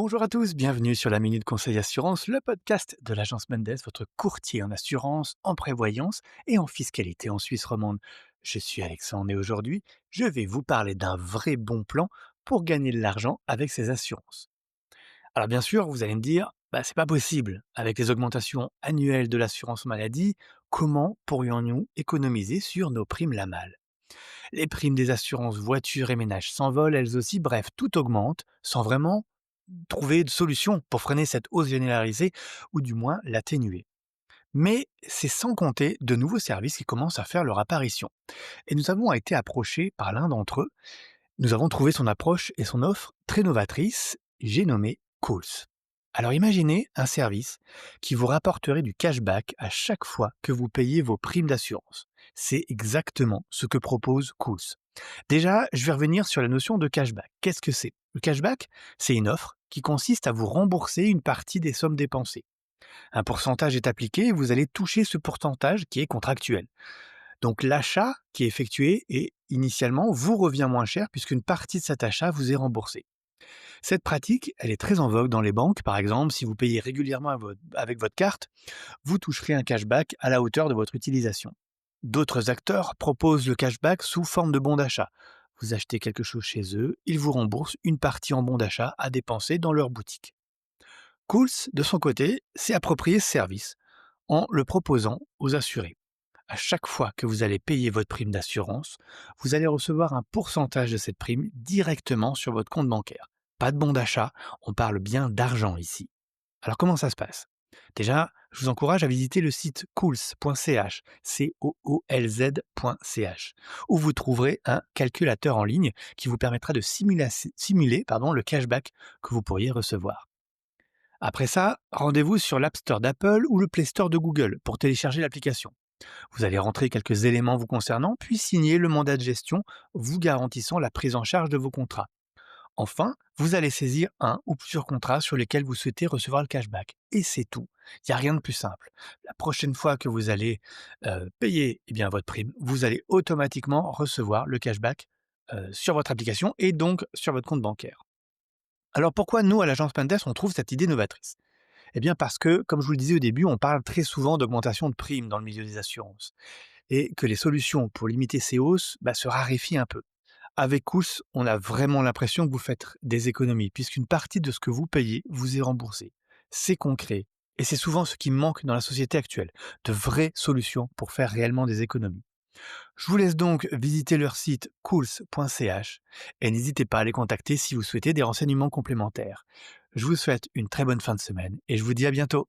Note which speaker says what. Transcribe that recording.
Speaker 1: Bonjour à tous, bienvenue sur la Minute Conseil Assurance, le podcast de l'agence Mendes, votre courtier en assurance, en prévoyance et en fiscalité en Suisse romande. Je suis Alexandre et aujourd'hui, je vais vous parler d'un vrai bon plan pour gagner de l'argent avec ces assurances. Alors bien sûr, vous allez me dire, c'est pas possible. Avec les augmentations annuelles de l'assurance maladie, comment pourrions-nous économiser sur nos primes Lamal? Les primes des assurances voitures et ménages s'envolent elles aussi, bref, tout augmente sans vraiment trouver de solution pour freiner cette hausse généralisée ou du moins l'atténuer. Mais c'est sans compter de nouveaux services qui commencent à faire leur apparition. Et nous avons été approchés par l'un d'entre eux. Nous avons trouvé son approche et son offre très novatrice, j'ai nommé Calls. Alors imaginez un service qui vous rapporterait du cashback à chaque fois que vous payez vos primes d'assurance. C'est exactement ce que propose Calls. Déjà, je vais revenir sur la notion de cashback. Qu'est-ce que c'est? Le cashback, c'est une offre qui consiste à vous rembourser une partie des sommes dépensées. Un pourcentage est appliqué et vous allez toucher ce pourcentage qui est contractuel. Donc l'achat qui est effectué et initialement vous revient moins cher puisqu'une partie de cet achat vous est remboursée. Cette pratique, elle est très en vogue dans les banques. Par exemple, si vous payez régulièrement avec votre carte, vous toucherez un cashback à la hauteur de votre utilisation. D'autres acteurs proposent le cashback sous forme de bon d'achat. Vous achetez quelque chose chez eux, ils vous remboursent une partie en bon d'achat à dépenser dans leur boutique. Cools, de son côté, s'est approprié ce service en le proposant aux assurés. À chaque fois que vous allez payer votre prime d'assurance, vous allez recevoir un pourcentage de cette prime directement sur votre compte bancaire. Pas de bon d'achat, on parle bien d'argent ici. Alors comment ça se passe? Déjà, je vous encourage à visiter le site coolz.ch, coolz.ch, où vous trouverez un calculateur en ligne qui vous permettra de simuler le cashback que vous pourriez recevoir. Après ça, rendez-vous sur l'App Store d'Apple ou le Play Store de Google pour télécharger l'application. Vous allez rentrer quelques éléments vous concernant, puis signer le mandat de gestion vous garantissant la prise en charge de vos contrats. Enfin, vous allez saisir un ou plusieurs contrats sur lesquels vous souhaitez recevoir le cashback. Et c'est tout. Il n'y a rien de plus simple. La prochaine fois que vous allez payer votre prime, vous allez automatiquement recevoir le cashback sur votre application et donc sur votre compte bancaire. Alors pourquoi nous, à l'agence Mendes, on trouve cette idée novatrice? Eh bien parce que, comme je vous le disais au début, on parle très souvent d'augmentation de primes dans le milieu des assurances. Et que les solutions pour limiter ces hausses se raréfient un peu. Avec Kous, on a vraiment l'impression que vous faites des économies, puisqu'une partie de ce que vous payez vous est remboursée. C'est concret, et c'est souvent ce qui manque dans la société actuelle, de vraies solutions pour faire réellement des économies. Je vous laisse donc visiter leur site cools.ch et n'hésitez pas à les contacter si vous souhaitez des renseignements complémentaires. Je vous souhaite une très bonne fin de semaine et je vous dis à bientôt.